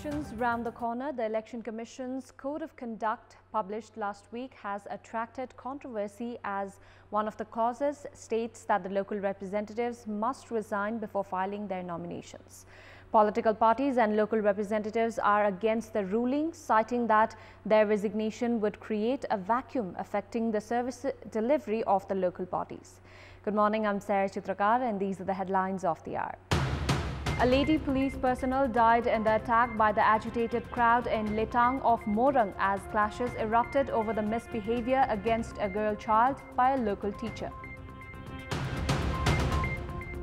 Elections round the corner. The Election Commission's Code of Conduct, published last week, has attracted controversy as one of the clauses states that the local representatives must resign before filing their nominations. Political parties and local representatives are against the ruling, citing that their resignation would create a vacuum affecting the service delivery of the local parties. Good morning, I'm Sarah Chitrakar and these are the headlines of the hour. A lady police personnel died in the attack by the agitated crowd in Letang of Morang as clashes erupted over the misbehavior against a girl child by a local teacher.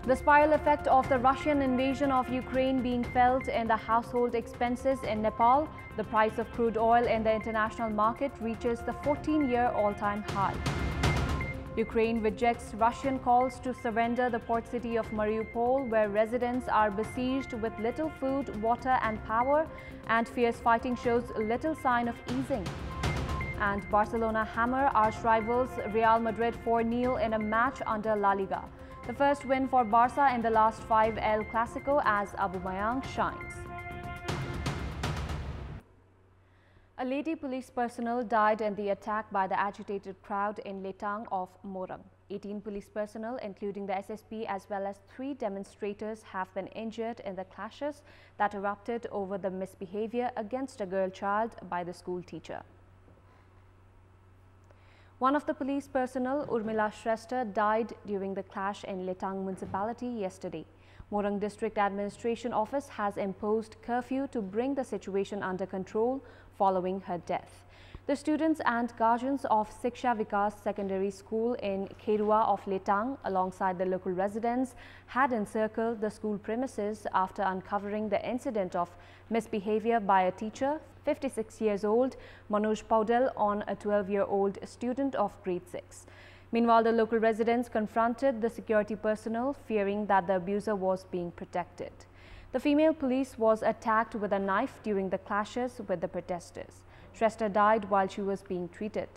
The spiral effect of the Russian invasion of Ukraine being felt in the household expenses in Nepal, the price of crude oil in the international market reaches the 14-year all-time high. Ukraine rejects Russian calls to surrender the port city of Mariupol, where residents are besieged with little food, water and power, and fierce fighting shows little sign of easing. And Barcelona hammer arch rivals Real Madrid 4-0 in a match under La Liga. The first win for Barca in the last 5 El Clasico as Aubameyang shines. A lady police personnel died in the attack by the agitated crowd in Letang of Morang. 18 police personnel, including the SSP as well as 3 demonstrators, have been injured in the clashes that erupted over the misbehavior against a girl child by the school teacher. One of the police personnel, Urmila Shrestha, died during the clash in Letang municipality yesterday. Morang District Administration Office has imposed curfew to bring the situation under control following her death. The students and guardians of Shiksha Vikas Secondary School in Kherua of Letang, alongside the local residents, had encircled the school premises after uncovering the incident of misbehavior by a teacher, 56 years old, Manoj Paudel, on a 12-year-old student of grade 6. Meanwhile, the local residents confronted the security personnel, fearing that the abuser was being protected. The female police was attacked with a knife during the clashes with the protesters. Shrestha died while she was being treated.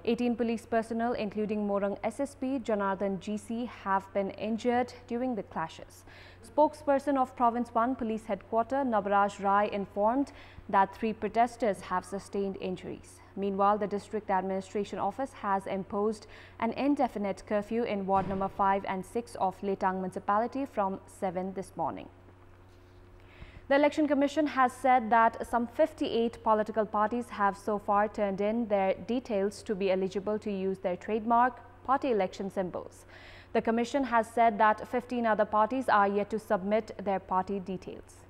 18 police personnel, including Morang SSP Janardhan GC, have been injured during the clashes. Spokesperson of Province 1 Police Headquarters, Nabaraj Rai, informed that 3 protesters have sustained injuries. Meanwhile, the District Administration Office has imposed an indefinite curfew in Ward number 5 and 6 of Letang Municipality from 7 this morning. The Election Commission has said that some 58 political parties have so far turned in their details to be eligible to use their trademark party election symbols. The Commission has said that 15 other parties are yet to submit their party details.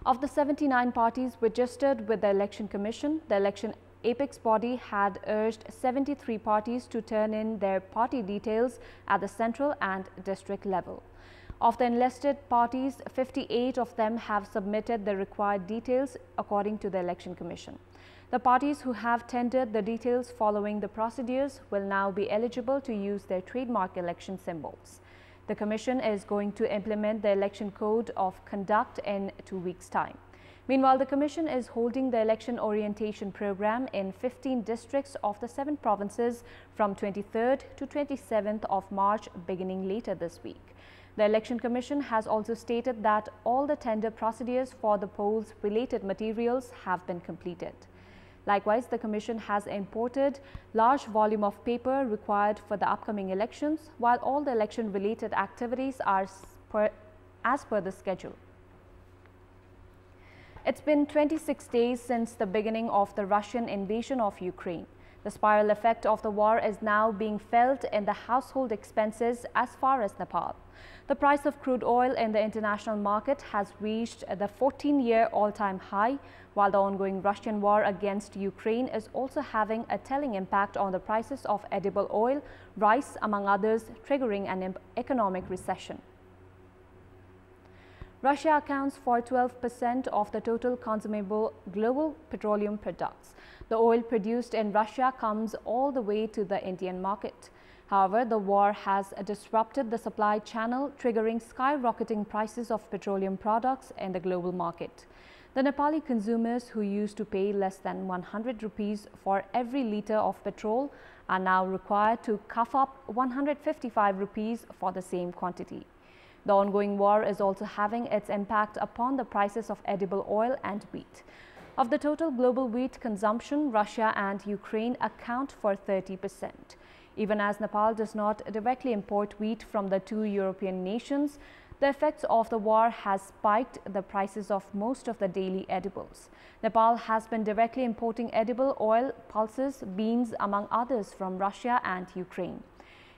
Of the 79 parties registered with the Election Commission, the election apex body had urged 73 parties to turn in their party details at the central and district level. Of the enlisted parties, 58 of them have submitted the required details according to the Election Commission. The parties who have tendered the details following the procedures will now be eligible to use their trademark election symbols. The Commission is going to implement the Election Code of Conduct in 2 weeks' time. Meanwhile, the Commission is holding the election orientation program in 15 districts of the 7 provinces from 23rd to 27th of March, beginning later this week. The Election Commission has also stated that all the tender procedures for the polls-related materials have been completed. Likewise, the Commission has imported large volume of paper required for the upcoming elections, while all the election-related activities are as per the schedule. It's been 26 days since the beginning of the Russian invasion of Ukraine. The spiral effect of the war is now being felt in the household expenses as far as Nepal. The price of crude oil in the international market has reached the 14-year all-time high, while the ongoing Russian war against Ukraine is also having a telling impact on the prices of edible oil, rice, among others, triggering an economic recession. Russia accounts for 12% of the total consumable global petroleum products. The oil produced in Russia comes all the way to the Indian market. However, the war has disrupted the supply channel, triggering skyrocketing prices of petroleum products in the global market. The Nepali consumers who used to pay less than 100 rupees for every litre of petrol are now required to cough up 155 rupees for the same quantity. The ongoing war is also having its impact upon the prices of edible oil and wheat. Of the total global wheat consumption, Russia and Ukraine account for 30%. Even as Nepal does not directly import wheat from the two European nations, the effects of the war has spiked the prices of most of the daily edibles. Nepal has been directly importing edible oil, pulses, beans, among others, from Russia and Ukraine.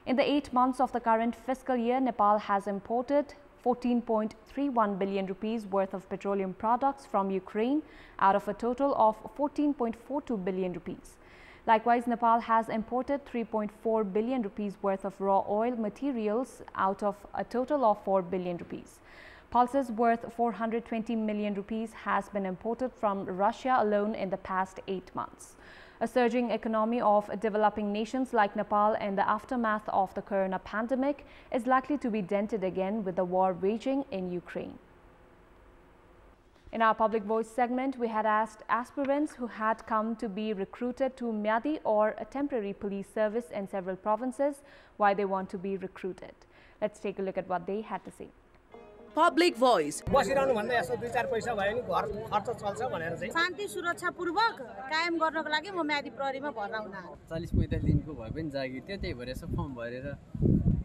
In the 8 months of the current fiscal year, Nepal has imported 14.31 billion rupees worth of petroleum products from Ukraine out of a total of 14.42 billion rupees. Likewise, Nepal has imported 3.4 billion rupees worth of raw oil materials out of a total of 4 billion rupees. Pulses worth 420 million rupees has been imported from Russia alone in the past 8 months. A surging economy of developing nations like Nepal in the aftermath of the corona pandemic is likely to be dented again with the war raging in Ukraine. In our Public Voice segment, we had asked aspirants who had come to be recruited to Myadi or a temporary police service in several provinces why they want to be recruited. Let's take a look at what they had to say. Public Voice. शान्ति सुरक्षा पूर्वक कायम गर्नको लागि म म्यादी प्रहरीमा भर्ना हुन आएको 40-45 दिनको भए पनि जागिर थियो त्यही भएर यसो फर्म भरेर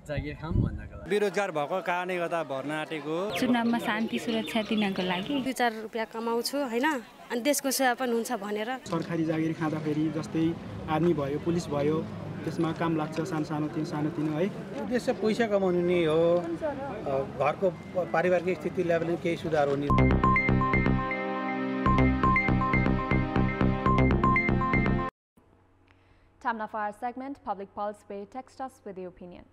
जागिर खाम भन्नको लागि बेरोजगार भएको कारणले गर्दा भर्न आटेको चुनावमा शान्ति सुरक्षा दिनको लागि 2-4 रुपैयाँ कमाउँछु हैन अनि देशको सेवा पनि हुन्छ भनेर सरकारी जागिर खाँदाखेरि जस्तै आर्मी भयो पुलिस भयो त्यसमा काम लाग्छ सानो तिनो है उद्देश्य पैसा कमाउनु नै हो घरको पारिवारिक स्थितिलाई पनि केही सुधार हुने Time now for our segment, Public Pulse, where text us with your opinion.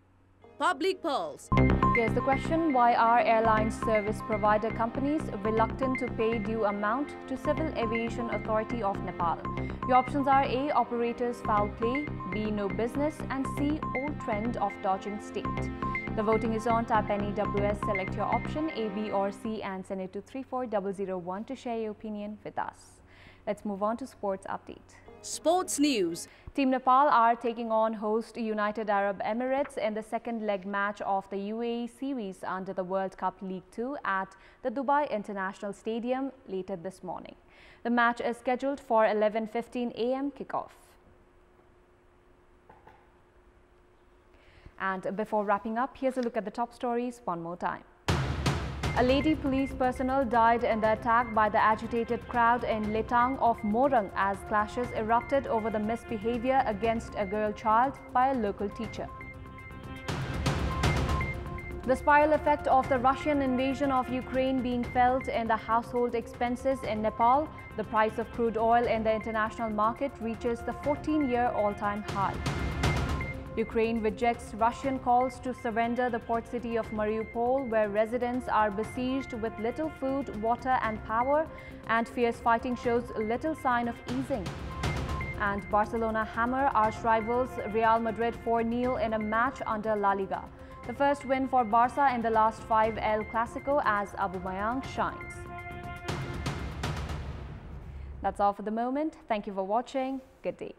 Public Pulse. Here's the question: why are airline service provider companies reluctant to pay due amount to Civil Aviation Authority of Nepal? Your options are A. Operators foul play, B. No business, and C. Old trend of dodging state. The voting is on. Type any WS, select your option A, B or C and send it to 34001 to share your opinion with us. Let's move on to sports update. Sports news. Team Nepal are taking on host United Arab Emirates in the second leg match of the UAE series under the World Cup League 2 at the Dubai International Stadium later this morning. The match is scheduled for 11:15 a.m. kickoff. And before wrapping up, here's a look at the top stories one more time. A lady police personnel died in the attack by the agitated crowd in Letang of Morang as clashes erupted over the misbehavior against a girl child by a local teacher. The spiral effect of the Russian invasion of Ukraine being felt in the household expenses in Nepal, the price of crude oil in the international market reaches the 14-year all-time high. Ukraine rejects Russian calls to surrender the port city of Mariupol, where residents are besieged with little food, water and power, and fierce fighting shows little sign of easing. And Barcelona hammer arch rivals Real Madrid 4-0 in a match under La Liga. The first win for Barca in the last 5 El Clasico as Aubameyang shines. That's all for the moment. Thank you for watching. Good day.